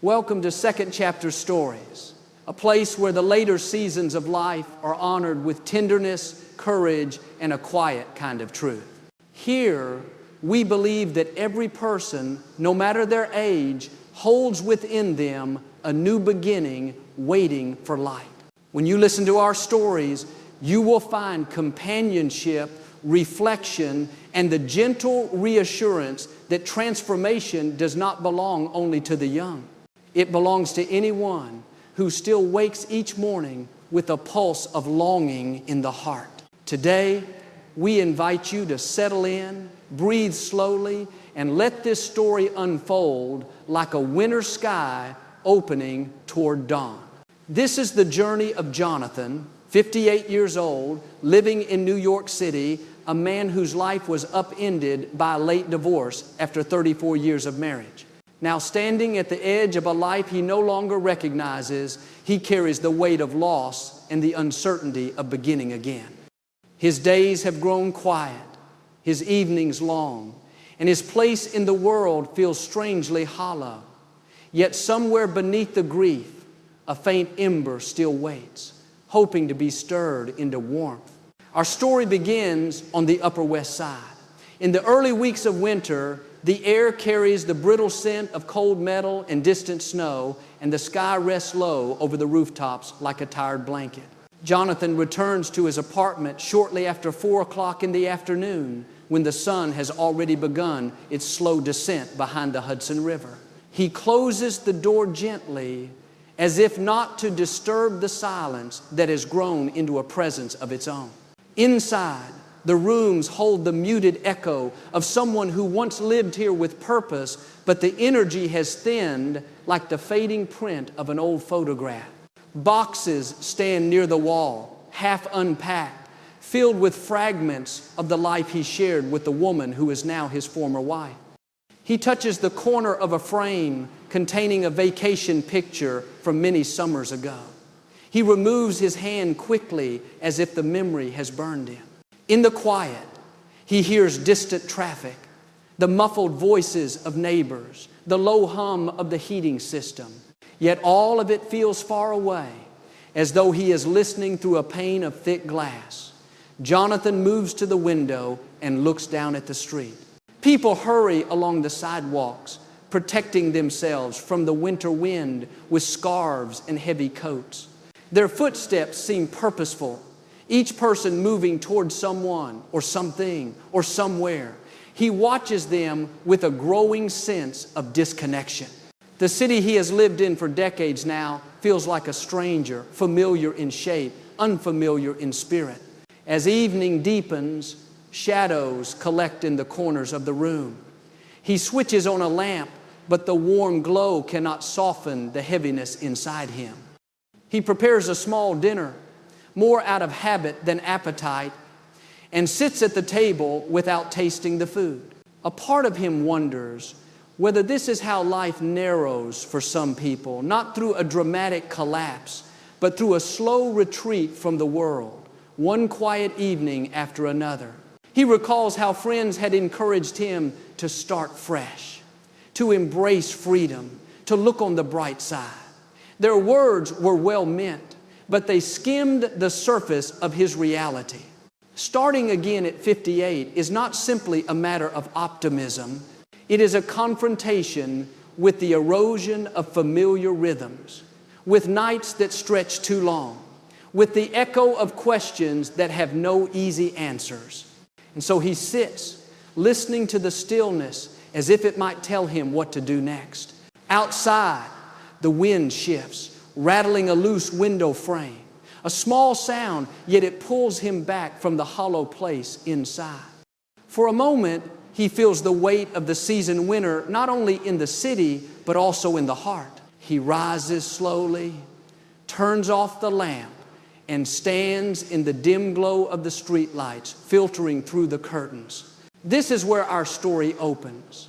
Welcome to Second Chapter Stories, a place where the later seasons of life are honored with tenderness, courage, and a quiet kind of truth. Here, we believe that every person, no matter their age, holds within them a new beginning waiting for light. When you listen to our stories, you will find companionship, reflection, and the gentle reassurance that transformation does not belong only to the young. It belongs to anyone who still wakes each morning with a pulse of longing in the heart. Today, we invite you to settle in, breathe slowly, and let this story unfold like a winter sky opening toward dawn. This is the journey of Jonathan, 58 years old, living in New York City, a man whose life was upended by a late divorce after 34 years of marriage. Now standing at the edge of a life he no longer recognizes, he carries the weight of loss and the uncertainty of beginning again. His days have grown quiet, his evenings long, and his place in the world feels strangely hollow. Yet somewhere beneath the grief, a faint ember still waits, hoping to be stirred into warmth. Our story begins on the Upper West Side. In the early weeks of winter, the air carries the brittle scent of cold metal and distant snow, and the sky rests low over the rooftops like a tired blanket. Jonathan returns to his apartment shortly after 4 o'clock in the afternoon, when the sun has already begun its slow descent behind the Hudson River. He closes the door gently, as if not to disturb the silence that has grown into a presence of its own. Inside, the rooms hold the muted echo of someone who once lived here with purpose, but the energy has thinned like the fading print of an old photograph. Boxes stand near the wall, half unpacked, filled with fragments of the life he shared with the woman who is now his former wife. He touches the corner of a frame containing a vacation picture from many summers ago. He removes his hand quickly as if the memory has burned him. In the quiet, he hears distant traffic, the muffled voices of neighbors, the low hum of the heating system. Yet all of it feels far away, as though he is listening through a pane of thick glass. Jonathan moves to the window and looks down at the street. People hurry along the sidewalks, protecting themselves from the winter wind with scarves and heavy coats. Their footsteps seem purposeful, each person moving towards someone or something or somewhere. He watches them with a growing sense of disconnection. The city he has lived in for decades now feels like a stranger, familiar in shape, unfamiliar in spirit. As evening deepens, shadows collect in the corners of the room. He switches on a lamp, but the warm glow cannot soften the heaviness inside him. He prepares a small dinner, more out of habit than appetite, and sits at the table without tasting the food. A part of him wonders whether this is how life narrows for some people, not through a dramatic collapse, but through a slow retreat from the world, one quiet evening after another. He recalls how friends had encouraged him to start fresh, to embrace freedom, to look on the bright side. Their words were well meant, but they skimmed the surface of his reality. Starting again at 58 is not simply a matter of optimism. It is a confrontation with the erosion of familiar rhythms, with nights that stretch too long, with the echo of questions that have no easy answers. And so he sits, listening to the stillness as if it might tell him what to do next. Outside, the wind shifts, rattling a loose window frame. A small sound, yet it pulls him back from the hollow place inside. For a moment, he feels the weight of the seasoned winter, not only in the city, but also in the heart. He rises slowly, turns off the lamp, and stands in the dim glow of the streetlights, filtering through the curtains. This is where our story opens.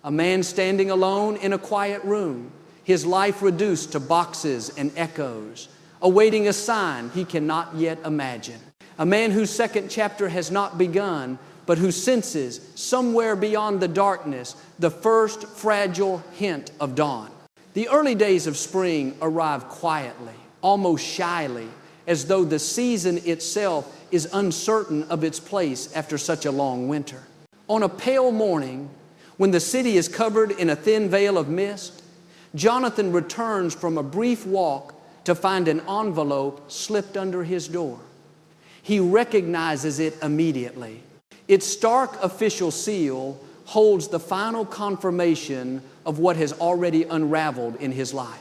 A man standing alone in a quiet room, his life reduced to boxes and echoes, awaiting a sign he cannot yet imagine. A man whose second chapter has not begun, but who senses somewhere beyond the darkness the first fragile hint of dawn. The early days of spring arrive quietly, almost shyly, as though the season itself is uncertain of its place after such a long winter. On a pale morning, when the city is covered in a thin veil of mist, Jonathan returns from a brief walk to find an envelope slipped under his door. He recognizes it immediately. Its stark official seal holds the final confirmation of what has already unraveled in his life.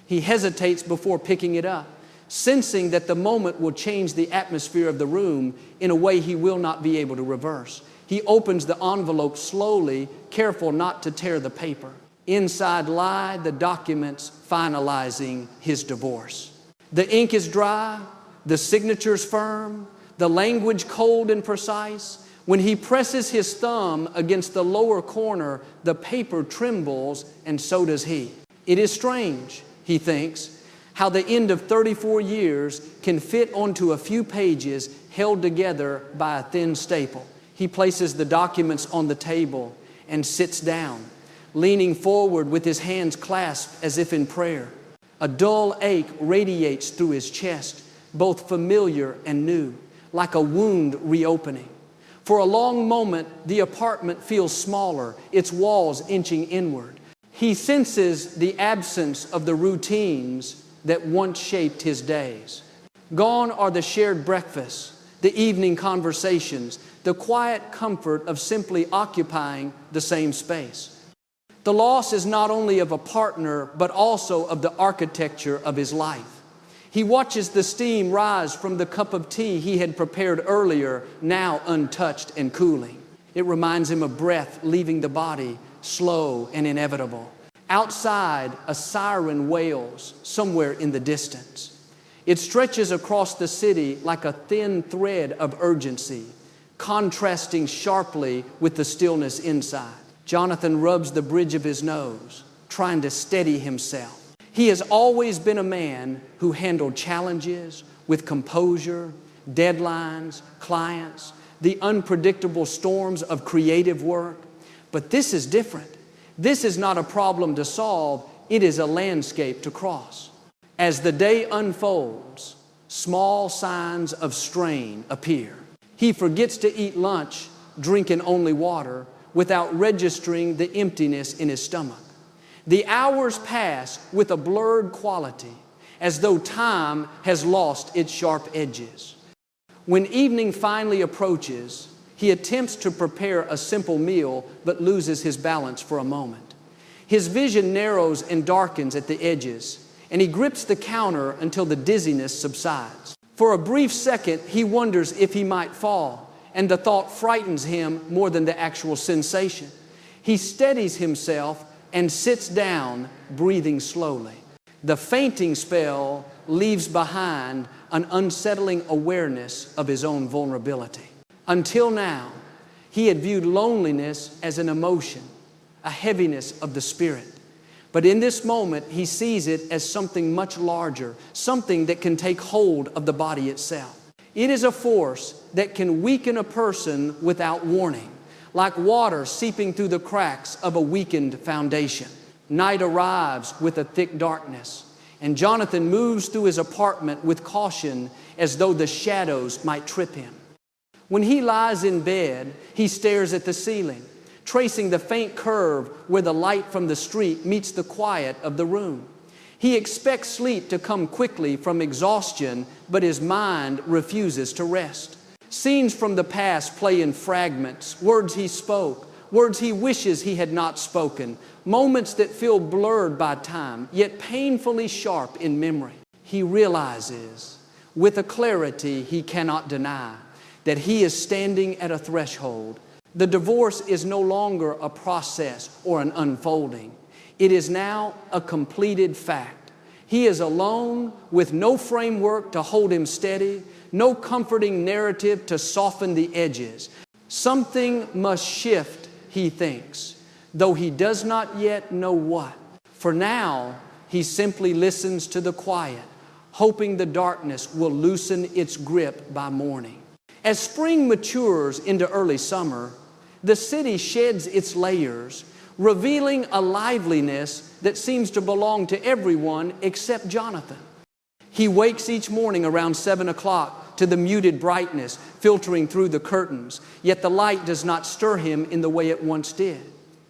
He hesitates before picking it up, sensing that the moment will change the atmosphere of the room in a way he will not be able to reverse. He opens the envelope slowly, careful not to tear the paper. Inside lie the documents finalizing his divorce. The ink is dry, the signatures firm, the language cold and precise. When he presses his thumb against the lower corner, the paper trembles, and so does he. It is strange, he thinks, how the end of 34 years can fit onto a few pages held together by a thin staple. He places the documents on the table and sits down, leaning forward with his hands clasped as if in prayer. A dull ache radiates through his chest, both familiar and new, like a wound reopening. For a long moment, the apartment feels smaller, its walls inching inward. He senses the absence of the routines that once shaped his days. Gone are the shared breakfasts, the evening conversations, the quiet comfort of simply occupying the same space. The loss is not only of a partner, but also of the architecture of his life. He watches the steam rise from the cup of tea he had prepared earlier, now untouched and cooling. It reminds him of breath leaving the body, slow and inevitable. Outside, a siren wails somewhere in the distance. It stretches across the city like a thin thread of urgency, contrasting sharply with the stillness inside. Jonathan rubs the bridge of his nose, trying to steady himself. He has always been a man who handled challenges with composure, deadlines, clients, the unpredictable storms of creative work. But this is different. This is not a problem to solve, it is a landscape to cross. As the day unfolds, small signs of strain appear. He forgets to eat lunch, drinking only water, without registering the emptiness in his stomach. The hours pass with a blurred quality, as though time has lost its sharp edges. When evening finally approaches, he attempts to prepare a simple meal, but loses his balance for a moment. His vision narrows and darkens at the edges, and he grips the counter until the dizziness subsides. For a brief second, he wonders if he might fall, and the thought frightens him more than the actual sensation. He steadies himself and sits down, breathing slowly. The fainting spell leaves behind an unsettling awareness of his own vulnerability. Until now, he had viewed loneliness as an emotion, a heaviness of the spirit. But in this moment, he sees it as something much larger, something that can take hold of the body itself. It is a force that can weaken a person without warning, like water seeping through the cracks of a weakened foundation. Night arrives with a thick darkness, and Jonathan moves through his apartment with caution as though the shadows might trip him. When he lies in bed, he stares at the ceiling, tracing the faint curve where the light from the street meets the quiet of the room. He expects sleep to come quickly from exhaustion, but his mind refuses to rest. Scenes from the past play in fragments, words he spoke, words he wishes he had not spoken, moments that feel blurred by time, yet painfully sharp in memory. He realizes, with a clarity he cannot deny, that he is standing at a threshold. The divorce is no longer a process or an unfolding. It is now a completed fact. He is alone with no framework to hold him steady, no comforting narrative to soften the edges. Something must shift, he thinks, though he does not yet know what. For now, he simply listens to the quiet, hoping the darkness will loosen its grip by morning. As spring matures into early summer, the city sheds its layers, revealing a liveliness that seems to belong to everyone except Jonathan. He wakes each morning around 7 o'clock to the muted brightness filtering through the curtains, yet the light does not stir him in the way it once did.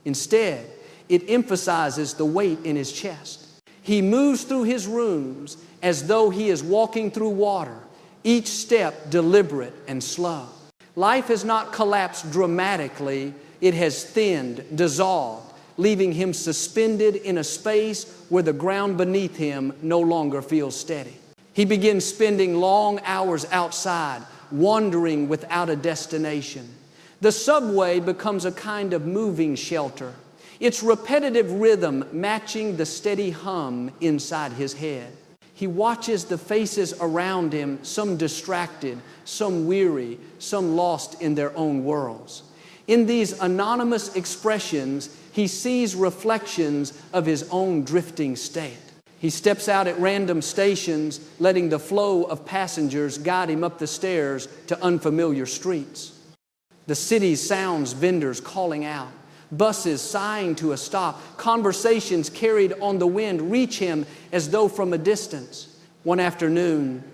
Instead, it emphasizes the weight in his chest. He moves through his rooms as though he is walking through water, each step deliberate and slow. Life has not collapsed dramatically, it has thinned, dissolved, leaving him suspended in a space where the ground beneath him no longer feels steady. He begins spending long hours outside, wandering without a destination. The subway becomes a kind of moving shelter, its repetitive rhythm matching the steady hum inside his head. He watches the faces around him, some distracted, some weary, some lost in their own worlds. In these anonymous expressions, he sees reflections of his own drifting state. He steps out at random stations, letting the flow of passengers guide him up the stairs to unfamiliar streets. The city sounds vendors calling out, buses sighing to a stop, conversations carried on the wind reach him as though from a distance. One afternoon,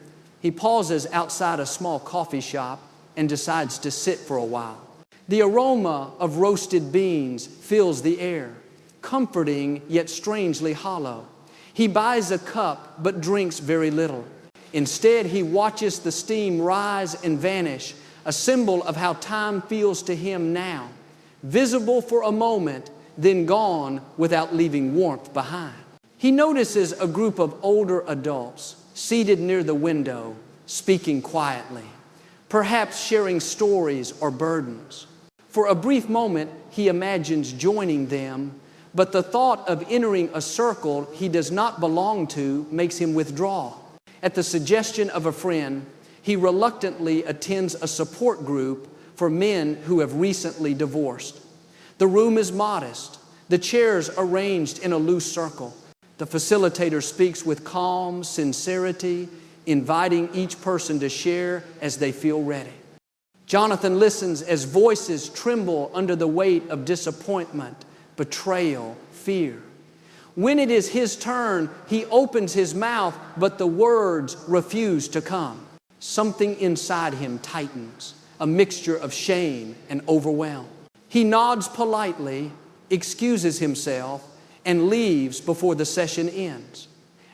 he pauses outside a small coffee shop and decides to sit for a while. The aroma of roasted beans fills the air, comforting yet strangely hollow. He buys a cup but drinks very little. Instead, he watches the steam rise and vanish, a symbol of how time feels to him now, visible for a moment, then gone without leaving warmth behind. He notices a group of older adults seated near the window, speaking quietly, perhaps sharing stories or burdens. For a brief moment, he imagines joining them, but the thought of entering a circle he does not belong to makes him withdraw. At the suggestion of a friend, he reluctantly attends a support group for men who have recently divorced. The room is modest, the chairs arranged in a loose circle. The facilitator speaks with calm sincerity, inviting each person to share as they feel ready. Jonathan listens as voices tremble under the weight of disappointment, betrayal, fear. When it is his turn, he opens his mouth, but the words refuse to come. Something inside him tightens, a mixture of shame and overwhelm. He nods politely, excuses himself, and leaves before the session ends.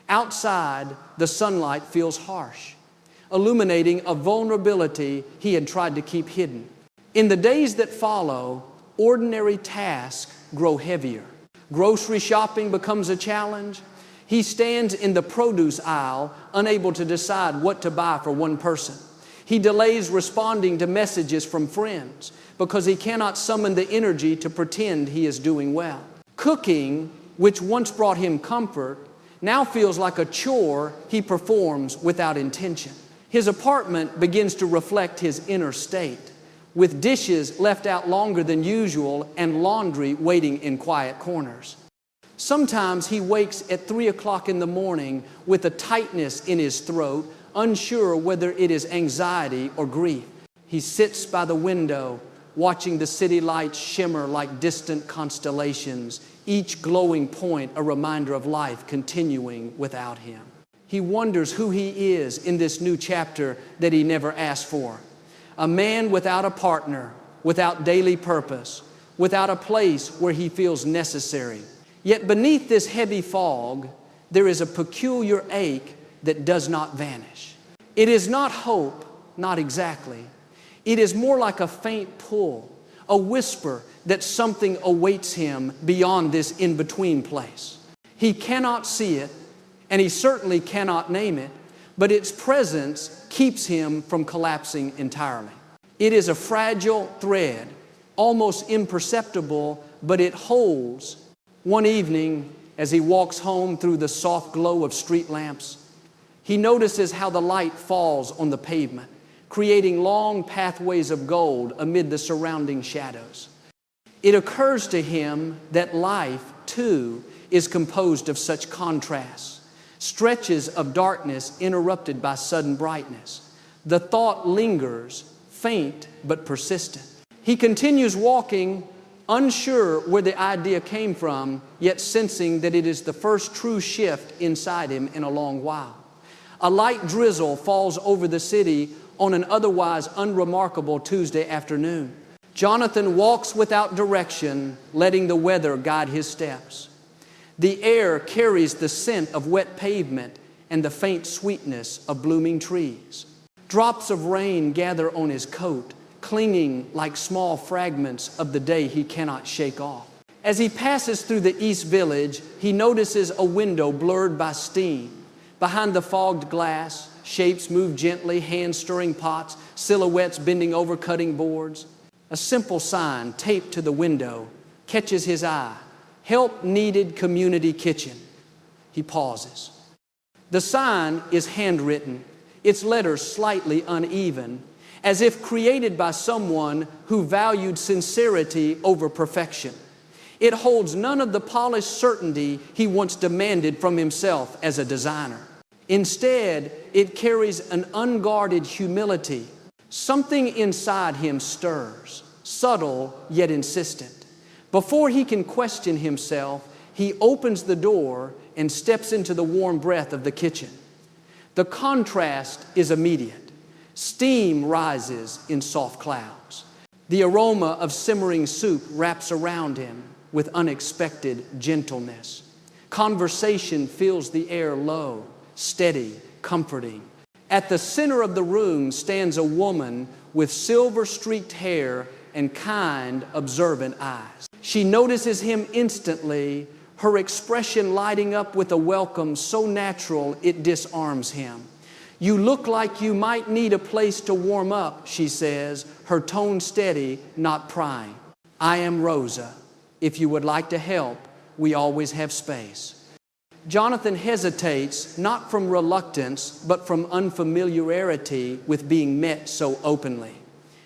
Outside, the sunlight feels harsh, illuminating a vulnerability he had tried to keep hidden. In the days that follow, ordinary tasks grow heavier. Grocery shopping becomes a challenge. He stands in the produce aisle, unable to decide what to buy for one person. He delays responding to messages from friends because he cannot summon the energy to pretend he is doing well. Cooking, which once brought him comfort, now feels like a chore he performs without intention. His apartment begins to reflect his inner state, with dishes left out longer than usual and laundry waiting in quiet corners. Sometimes he wakes at 3 o'clock in the morning with a tightness in his throat, unsure whether it is anxiety or grief. He sits by the window, watching the city lights shimmer like distant constellations, each glowing point a reminder of life continuing without him. He wonders who he is in this new chapter that he never asked for. A man without a partner, without daily purpose, without a place where he feels necessary. Yet beneath this heavy fog, there is a peculiar ache that does not vanish. It is not hope, not exactly. It is more like a faint pull, a whisper that something awaits him beyond this in-between place. He cannot see it, and he certainly cannot name it, but its presence keeps him from collapsing entirely. It is a fragile thread, almost imperceptible, but it holds. One evening, as he walks home through the soft glow of street lamps, he notices how the light falls on the pavement, creating long pathways of gold amid the surrounding shadows. It occurs to him that life, too, is composed of such contrasts, stretches of darkness interrupted by sudden brightness. The thought lingers, faint but persistent. He continues walking, unsure where the idea came from, yet sensing that it is the first true shift inside him in a long while. A light drizzle falls over the city on an otherwise unremarkable Tuesday afternoon. Jonathan walks without direction, letting the weather guide his steps. The air carries the scent of wet pavement and the faint sweetness of blooming trees. Drops of rain gather on his coat, clinging like small fragments of the day he cannot shake off. As he passes through the East Village, he notices a window blurred by steam. Behind the fogged glass, shapes move gently, hands stirring pots, silhouettes bending over cutting boards. A simple sign taped to the window catches his eye. Help needed community kitchen. He pauses. The sign is handwritten, its letters slightly uneven, as if created by someone who valued sincerity over perfection. It holds none of the polished certainty he once demanded from himself as a designer. Instead, it carries an unguarded humility. Something inside him stirs, subtle yet insistent. Before he can question himself, he opens the door and steps into the warm breath of the kitchen. The contrast is immediate. Steam rises in soft clouds. The aroma of simmering soup wraps around him with unexpected gentleness. Conversation fills the air low, steady, comforting. At the center of the room stands a woman with silver-streaked hair and kind, observant eyes. She notices him instantly, her expression lighting up with a welcome so natural it disarms him. "You look like you might need a place to warm up," she says, her tone steady, not prying. "I am Rosa. If you would like to help, we always have space." Jonathan hesitates, not from reluctance, but from unfamiliarity with being met so openly.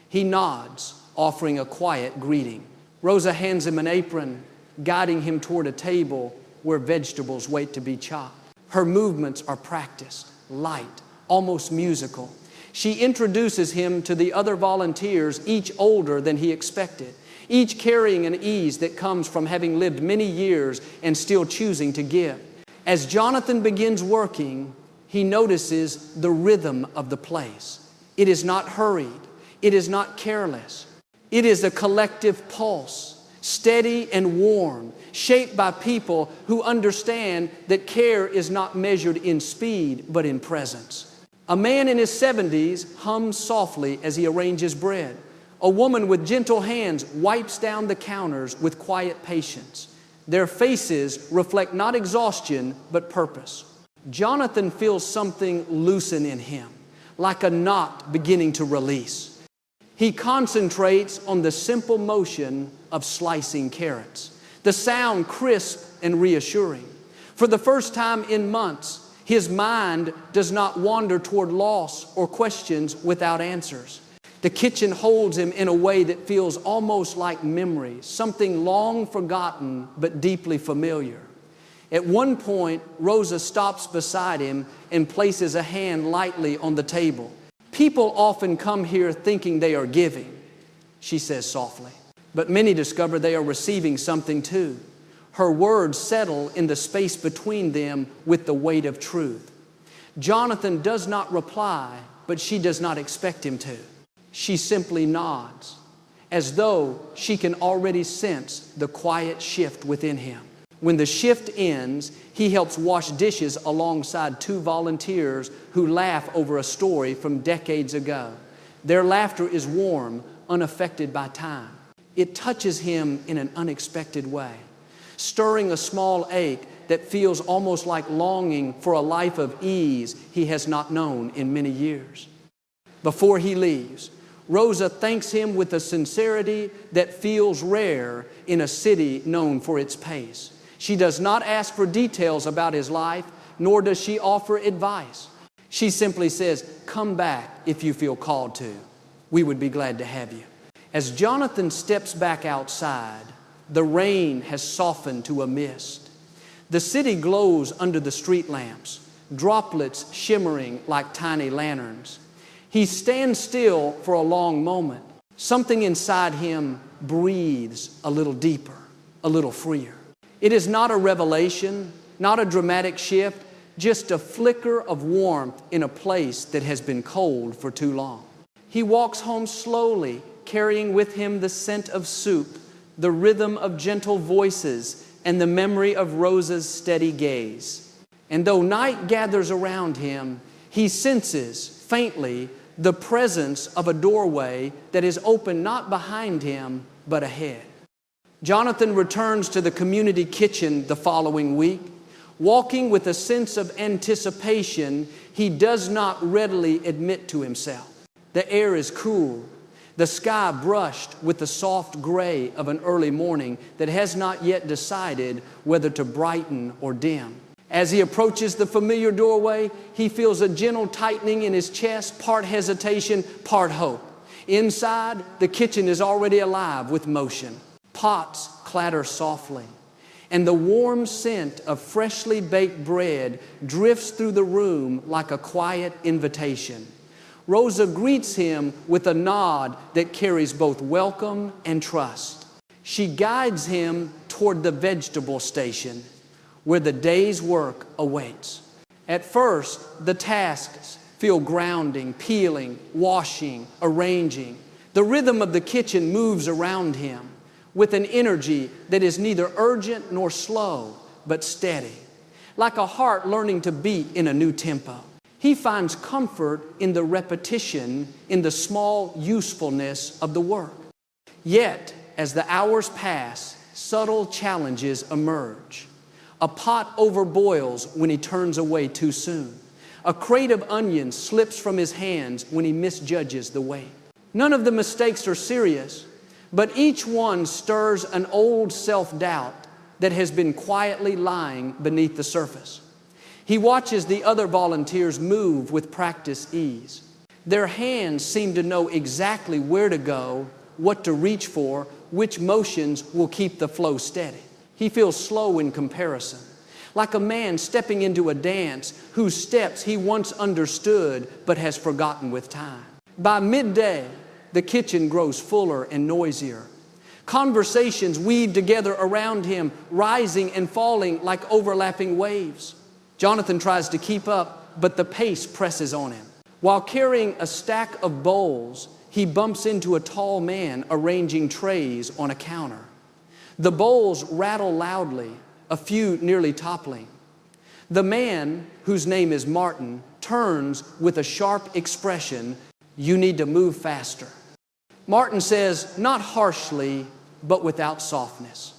He nods, offering a quiet greeting. Rosa hands him an apron, guiding him toward a table where vegetables wait to be chopped. Her movements are practiced, light, almost musical. She introduces him to the other volunteers, each older than he expected, each carrying an ease that comes from having lived many years and still choosing to give. As Jonathan begins working, he notices the rhythm of the place. It is not hurried. It is not careless. It is a collective pulse, steady and warm, shaped by people who understand that care is not measured in speed, but in presence. A man in his 70s hums softly as he arranges bread. A woman with gentle hands wipes down the counters with quiet patience. Their faces reflect not exhaustion, but purpose. Jonathan feels something loosen in him, like a knot beginning to release. He concentrates on the simple motion of slicing carrots, the sound crisp and reassuring. For the first time in months, his mind does not wander toward loss or questions without answers. The kitchen holds him in a way that feels almost like memory, something long forgotten but deeply familiar. At one point, Rosa stops beside him and places a hand lightly on the table. "People often come here thinking they are giving," she says softly, "but many discover they are receiving something too." Her words settle in the space between them with the weight of truth. Jonathan does not reply, but she does not expect him to. She simply nods, as though she can already sense the quiet shift within him. When the shift ends, he helps wash dishes alongside two volunteers who laugh over a story from decades ago. Their laughter is warm, unaffected by time. It touches him in an unexpected way, stirring a small ache that feels almost like longing for a life of ease he has not known in many years. Before he leaves, Rosa thanks him with a sincerity that feels rare in a city known for its pace. She does not ask for details about his life, nor does she offer advice. She simply says, "Come back if you feel called to. We would be glad to have you." As Jonathan steps back outside, the rain has softened to a mist. The city glows under the street lamps, droplets shimmering like tiny lanterns. He stands still for a long moment. Something inside him breathes a little deeper, a little freer. It is not a revelation, not a dramatic shift, just a flicker of warmth in a place that has been cold for too long. He walks home slowly, carrying with him the scent of soup, the rhythm of gentle voices, and the memory of Rosa's steady gaze. And though night gathers around him, he senses, faintly, the presence of a doorway that is open not behind him, but ahead. Jonathan returns to the community kitchen the following week, walking with a sense of anticipation he does not readily admit to himself. The air is cool, the sky brushed with the soft gray of an early morning that has not yet decided whether to brighten or dim. As he approaches the familiar doorway, he feels a gentle tightening in his chest, part hesitation, part hope. Inside, the kitchen is already alive with motion. Pots clatter softly, and the warm scent of freshly baked bread drifts through the room like a quiet invitation. Rosa greets him with a nod that carries both welcome and trust. She guides him toward the vegetable station, where the day's work awaits. At first, the tasks feel grounding, peeling, washing, arranging. The rhythm of the kitchen moves around him with an energy that is neither urgent nor slow, but steady, like a heart learning to beat in a new tempo. He finds comfort in the repetition, in the small usefulness of the work. Yet, as the hours pass, subtle challenges emerge. A pot overboils when he turns away too soon. A crate of onions slips from his hands when he misjudges the weight. None of the mistakes are serious, but each one stirs an old self-doubt that has been quietly lying beneath the surface. He watches the other volunteers move with practiced ease. Their hands seem to know exactly where to go, what to reach for, which motions will keep the flow steady. He feels slow in comparison, like a man stepping into a dance whose steps he once understood but has forgotten with time. By midday, the kitchen grows fuller and noisier. Conversations weave together around him, rising and falling like overlapping waves. Jonathan tries to keep up, but the pace presses on him. While carrying a stack of bowls, he bumps into a tall man arranging trays on a counter. The bowls rattle loudly, a few nearly toppling. The man, whose name is Martin, turns with a sharp expression, "You need to move faster." Martin says, not harshly, but without softness.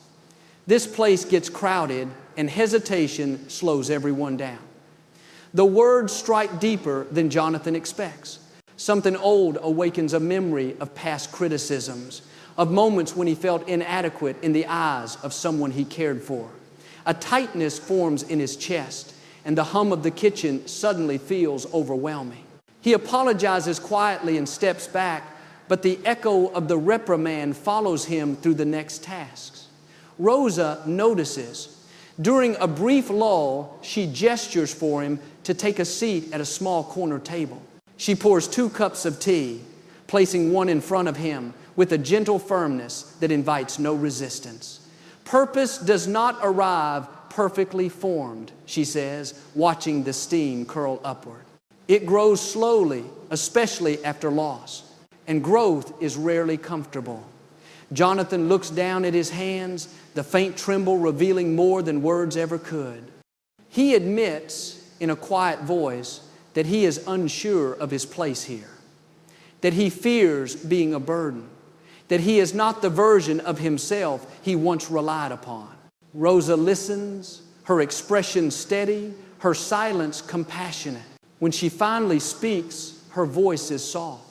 This place gets crowded, and hesitation slows everyone down. The words strike deeper than Jonathan expects. Something old awakens a memory of past criticisms, of moments when he felt inadequate in the eyes of someone he cared for. A tightness forms in his chest, and the hum of the kitchen suddenly feels overwhelming. He apologizes quietly and steps back, but the echo of the reprimand follows him through the next tasks. Rosa notices. During a brief lull, she gestures for him to take a seat at a small corner table. She pours 2 cups of tea, placing one in front of him with a gentle firmness that invites no resistance. Purpose does not arrive perfectly formed, she says, watching the steam curl upward. It grows slowly, especially after loss, and growth is rarely comfortable. Jonathan looks down at his hands, the faint tremble revealing more than words ever could. He admits in a quiet voice that he is unsure of his place here, that he fears being a burden, that he is not the version of himself he once relied upon. Rosa listens, her expression steady, her silence compassionate. When she finally speaks, her voice is soft.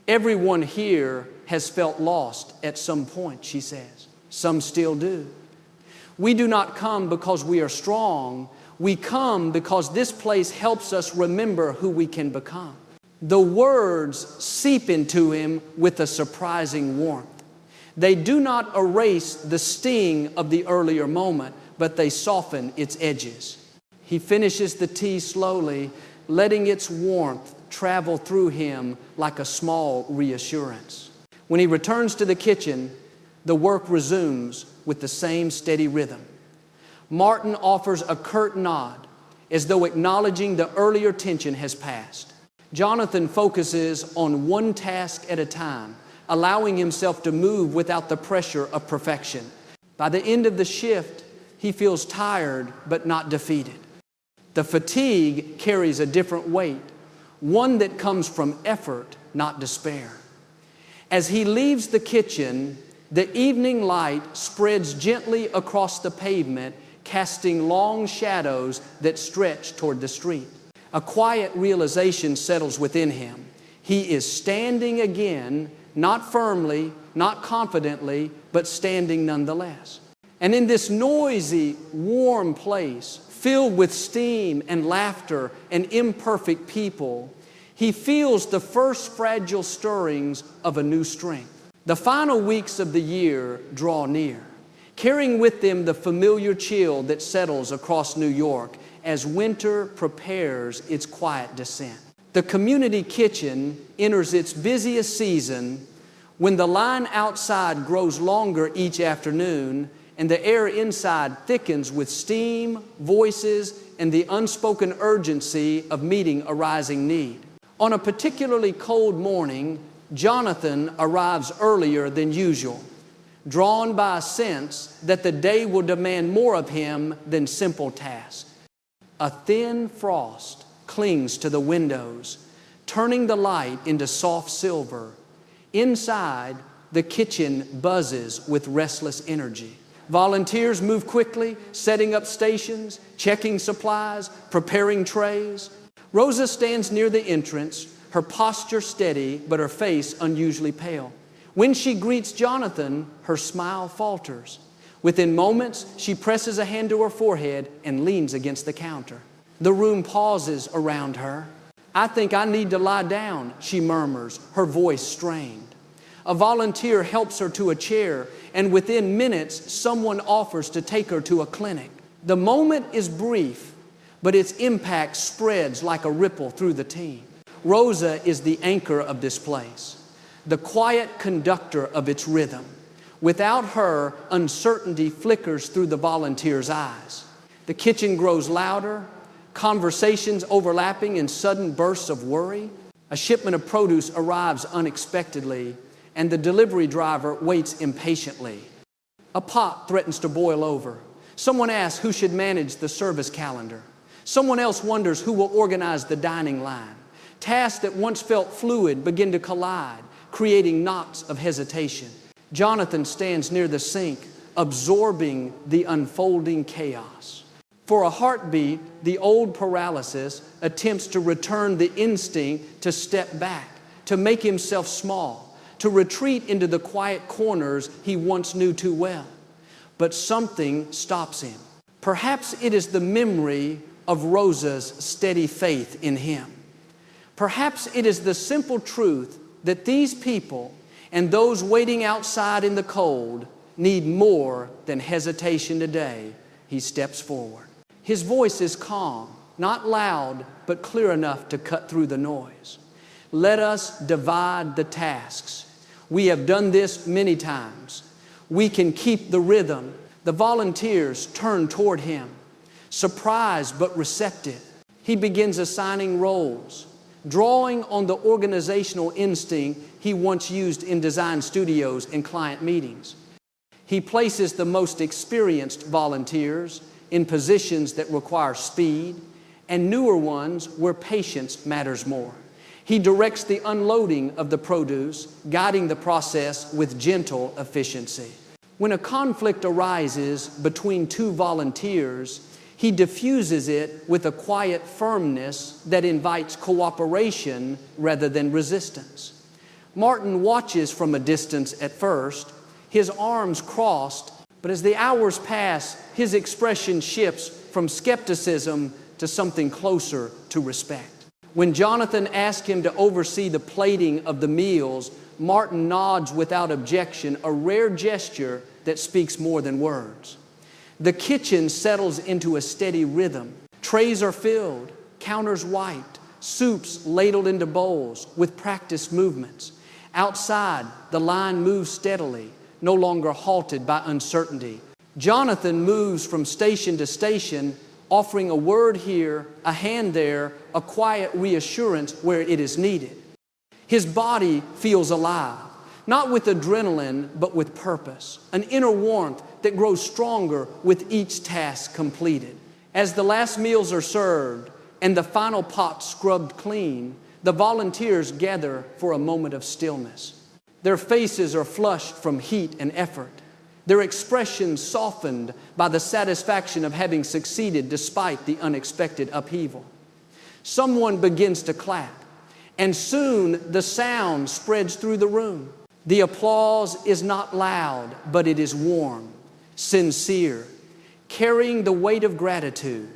Everyone here has felt lost at some point, she says. Some still do. We do not come because we are strong. We come because this place helps us remember who we can become. The words seep into him with a surprising warmth. They do not erase the sting of the earlier moment, but they soften its edges. He finishes the tea slowly, letting its warmth travel through him like a small reassurance. When he returns to the kitchen, The work resumes with the same steady rhythm. Martin offers a curt nod, as though acknowledging the earlier tension has passed. Jonathan focuses on one task at a time, allowing himself to move without the pressure of perfection. By the end of the shift, he feels tired but not defeated. The fatigue carries a different weight, one that comes from effort, not despair. As he leaves the kitchen, the evening light spreads gently across the pavement, casting long shadows that stretch toward the street. A quiet realization settles within him. He is standing again, not firmly, not confidently, but standing nonetheless. And in this noisy, warm place, filled with steam and laughter and imperfect people, he feels the first fragile stirrings of a new strength. The final weeks of the year draw near, carrying with them the familiar chill that settles across New York as winter prepares its quiet descent. The community kitchen enters its busiest season when the line outside grows longer each afternoon and the air inside thickens with steam, voices, and the unspoken urgency of meeting a rising need. On a particularly cold morning, Jonathan arrives earlier than usual, drawn by a sense that the day will demand more of him than simple tasks. A thin frost clings to the windows, turning the light into soft silver. Inside, the kitchen buzzes with restless energy. Volunteers move quickly, setting up stations, checking supplies, preparing trays. Rosa stands near the entrance, her posture steady, but her face unusually pale. When she greets Jonathan, her smile falters. Within moments, she presses a hand to her forehead and leans against the counter. The room pauses around her. "I think I need to lie down," she murmurs, her voice strained. A volunteer helps her to a chair, and within minutes, someone offers to take her to a clinic. The moment is brief, but its impact spreads like a ripple through the team. Rosa is the anchor of this place, the quiet conductor of its rhythm. Without her, uncertainty flickers through the volunteer's eyes. The kitchen grows louder, conversations overlapping in sudden bursts of worry. A shipment of produce arrives unexpectedly, and the delivery driver waits impatiently. A pot threatens to boil over. Someone asks who should manage the service calendar. Someone else wonders who will organize the dining line. Tasks that once felt fluid begin to collide, creating knots of hesitation. Jonathan stands near the sink, absorbing the unfolding chaos. For a heartbeat, the old paralysis attempts to return the instinct to step back, to make himself small, to retreat into the quiet corners he once knew too well. But something stops him. Perhaps it is the memory of Rosa's steady faith in him. Perhaps it is the simple truth that these people and those waiting outside in the cold need more than hesitation today. He steps forward. His voice is calm, not loud, but clear enough to cut through the noise. Let us divide the tasks. We have done this many times. We can keep the rhythm. The volunteers turn toward him, surprised but receptive. He begins assigning roles, drawing on the organizational instinct he once used in design studios and client meetings. He places the most experienced volunteers in positions that require speed and newer ones where patience matters more. He directs the unloading of the produce, guiding the process with gentle efficiency. When a conflict arises between two volunteers, he diffuses it with a quiet firmness that invites cooperation rather than resistance. Martin watches from a distance at first, his arms crossed, but as the hours pass, his expression shifts from skepticism to something closer to respect. When Jonathan asks him to oversee the plating of the meals, Martin nods without objection, a rare gesture that speaks more than words. The kitchen settles into a steady rhythm. Trays are filled, counters wiped, soups ladled into bowls with practiced movements. Outside, the line moves steadily, no longer halted by uncertainty. Jonathan moves from station to station, offering a word here, a hand there, a quiet reassurance where it is needed. His body feels alive, not with adrenaline, but with purpose, an inner warmth that grows stronger with each task completed. As the last meals are served and the final pot scrubbed clean, the volunteers gather for a moment of stillness. Their faces are flushed from heat and effort, their expressions softened by the satisfaction of having succeeded despite the unexpected upheaval. Someone begins to clap, and soon the sound spreads through the room. The applause is not loud, but it is warm, sincere. Carrying the weight of gratitude,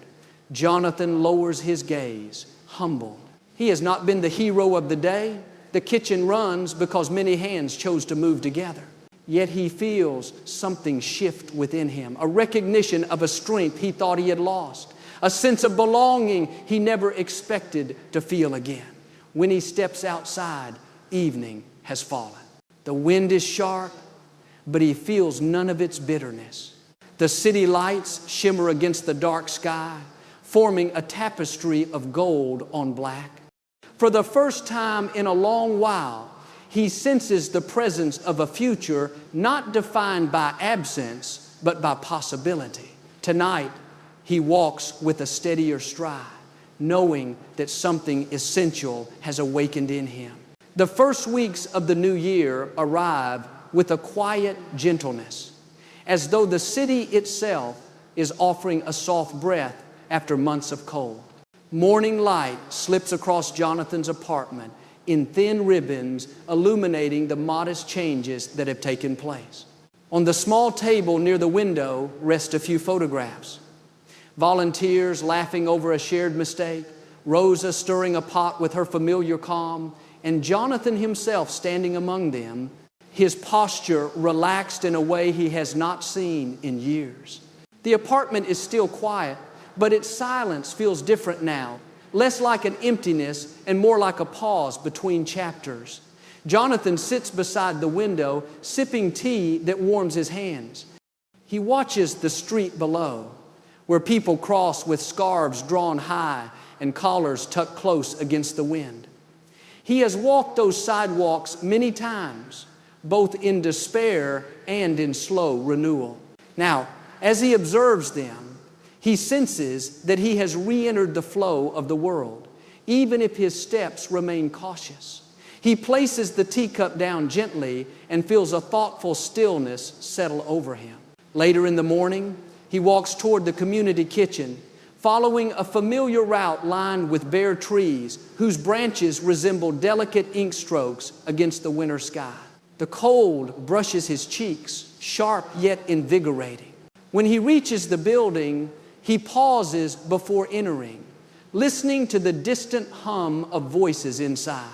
Jonathan lowers his gaze, humbled. He has not been the hero of the day. The kitchen runs because many hands chose to move together. Yet he feels something shift within him, a recognition of a strength he thought he had lost, a sense of belonging he never expected to feel again. When he steps outside, evening has fallen. The wind is sharp, but he feels none of its bitterness. The city lights shimmer against the dark sky, forming a tapestry of gold on black. For the first time in a long while, he senses the presence of a future not defined by absence, but by possibility. Tonight, he walks with a steadier stride, knowing that something essential has awakened in him. The first weeks of the new year arrive with a quiet gentleness, as though the city itself is offering a soft breath after months of cold. Morning light slips across Jonathan's apartment in thin ribbons, illuminating the modest changes that have taken place. On the small table near the window rest a few photographs. Volunteers laughing over a shared mistake, Rosa stirring a pot with her familiar calm, and Jonathan himself standing among them, his posture relaxed in a way he has not seen in years. The apartment is still quiet, but its silence feels different now, less like an emptiness and more like a pause between chapters. Jonathan sits beside the window, sipping tea that warms his hands. He watches the street below, where people cross with scarves drawn high and collars tucked close against the wind. He has walked those sidewalks many times, both in despair and in slow renewal. Now, as he observes them, he senses that he has re-entered the flow of the world, even if his steps remain cautious. He places the teacup down gently and feels a thoughtful stillness settle over him. Later in the morning, he walks toward the community kitchen, following a familiar route lined with bare trees whose branches resemble delicate ink strokes against the winter sky. The cold brushes his cheeks, sharp yet invigorating. When he reaches the building, he pauses before entering, listening to the distant hum of voices inside.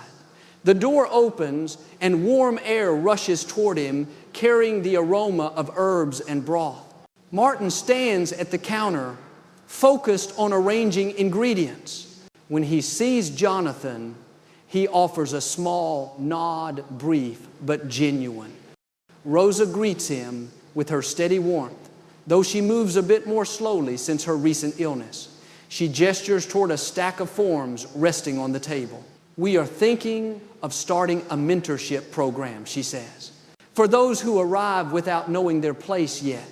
The door opens and warm air rushes toward him, carrying the aroma of herbs and broth. Martin stands at the counter, focused on arranging ingredients. When he sees Jonathan, he offers a small nod, brief but genuine. Rosa greets him with her steady warmth, though she moves a bit more slowly since her recent illness. She gestures toward a stack of forms resting on the table. "We are thinking of starting a mentorship program," she says, "for those who arrive without knowing their place yet.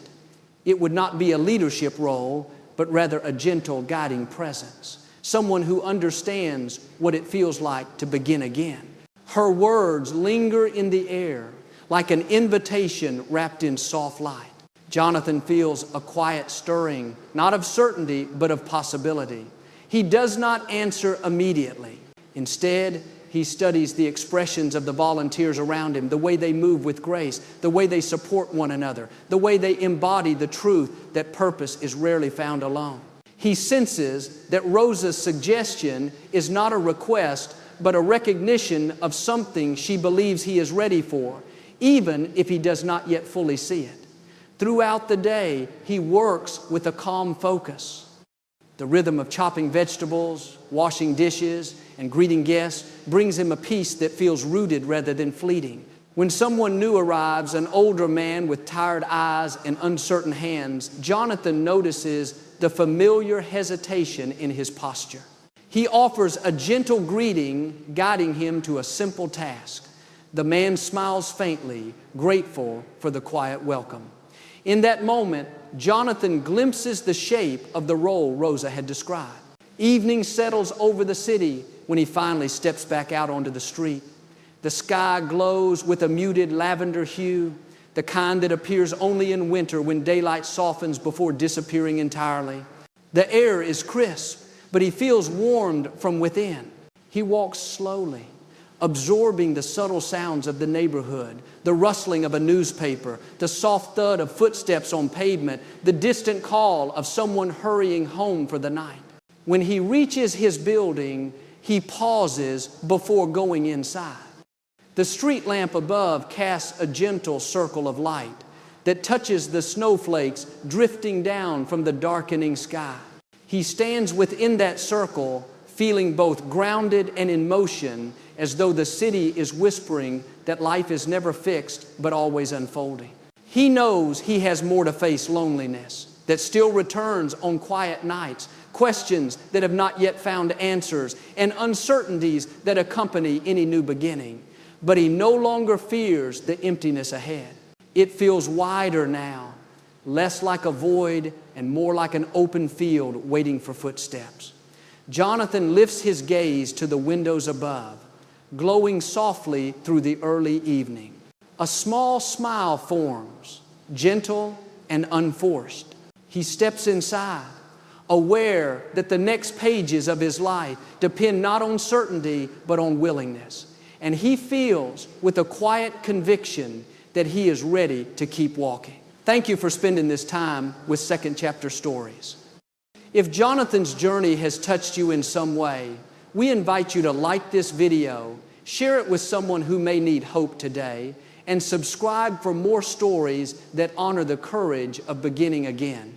It would not be a leadership role, but rather a gentle guiding presence, someone who understands what it feels like to begin again." Her words linger in the air like an invitation wrapped in soft light. Jonathan feels a quiet stirring, not of certainty, but of possibility. He does not answer immediately. Instead, he studies the expressions of the volunteers around him, the way they move with grace, the way they support one another, the way they embody the truth that purpose is rarely found alone. He senses that Rosa's suggestion is not a request, but a recognition of something she believes he is ready for, even if he does not yet fully see it. Throughout the day, he works with a calm focus. The rhythm of chopping vegetables, washing dishes, and greeting guests brings him a peace that feels rooted rather than fleeting. When someone new arrives, an older man with tired eyes and uncertain hands, Jonathan notices the familiar hesitation in his posture. He offers a gentle greeting, guiding him to a simple task. The man smiles faintly, grateful for the quiet welcome. In that moment, Jonathan glimpses the shape of the role Rosa had described. Evening settles over the city when he finally steps back out onto the street. The sky glows with a muted lavender hue, the kind that appears only in winter when daylight softens before disappearing entirely. The air is crisp, but he feels warmed from within. He walks slowly, absorbing the subtle sounds of the neighborhood, the rustling of a newspaper, the soft thud of footsteps on pavement, the distant call of someone hurrying home for the night. When he reaches his building, he pauses before going inside. The street lamp above casts a gentle circle of light that touches the snowflakes drifting down from the darkening sky. He stands within that circle, feeling both grounded and in motion, as though the city is whispering that life is never fixed but always unfolding. He knows he has more to face: loneliness that still returns on quiet nights, questions that have not yet found answers, and uncertainties that accompany any new beginning. But he no longer fears the emptiness ahead. It feels wider now, less like a void and more like an open field waiting for footsteps. Jonathan lifts his gaze to the windows above, glowing softly through the early evening. A small smile forms, gentle and unforced. He steps inside, aware that the next pages of his life depend not on certainty but on willingness. And he feels with a quiet conviction that he is ready to keep walking. Thank you for spending this time with Second Chapter Stories. If Jonathan's journey has touched you in some way, we invite you to like this video, share it with someone who may need hope today, and subscribe for more stories that honor the courage of beginning again.